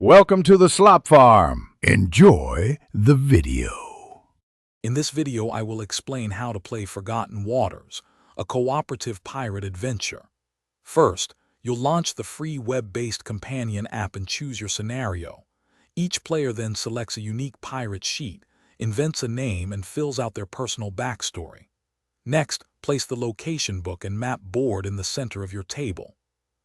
Welcome to the Slop Farm. Enjoy the video. In this video, I will explain how to play Forgotten Waters, a cooperative pirate adventure. First, you'll launch the free web-based companion app and choose your scenario. Each player then selects a unique pirate sheet, invents a name, and fills out their personal backstory. Next, place the location book and map board in the center of your table.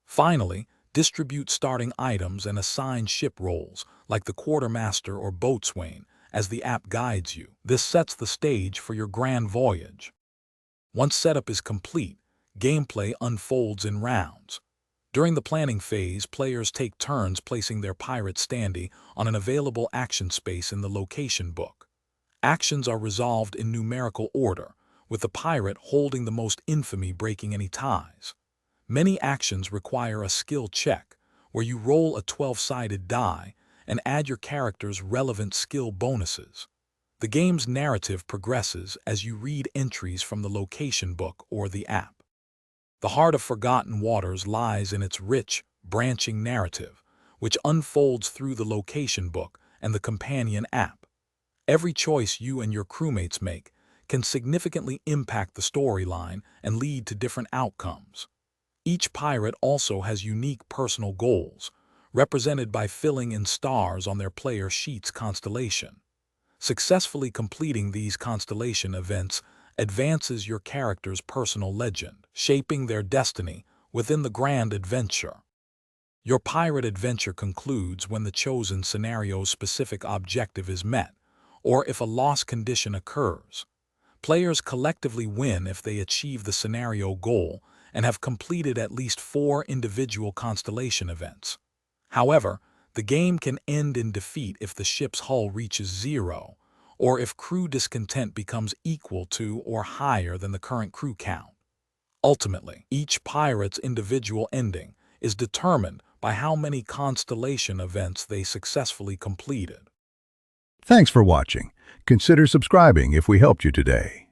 Finally, distribute starting items and assign ship roles, like the quartermaster or boatswain, as the app guides you. This sets the stage for your grand voyage. Once setup is complete, gameplay unfolds in rounds. During the planning phase, players take turns placing their pirate standee on an available action space in the location book. Actions are resolved in numerical order, with the pirate holding the most infamy breaking any ties. Many actions require a skill check, where you roll a 12-sided die and add your character's relevant skill bonuses. The game's narrative progresses as you read entries from the location book or the app. The heart of Forgotten Waters lies in its rich, branching narrative, which unfolds through the location book and the companion app. Every choice you and your crewmates make can significantly impact the storyline and lead to different outcomes. Each pirate also has unique personal goals, represented by filling in stars on their player sheet's constellation. Successfully completing these constellation events advances your character's personal legend, shaping their destiny within the grand adventure. Your pirate adventure concludes when the chosen scenario's specific objective is met, or if a loss condition occurs. Players collectively win if they achieve the scenario goal and have completed at least 4 individual constellation events. However, the game can end in defeat if the ship's hull reaches 0, or if crew discontent becomes equal to or higher than the current crew count. Ultimately, each pirate's individual ending is determined by how many constellation events they successfully completed. Thanks for watching. Consider subscribing if we helped you today.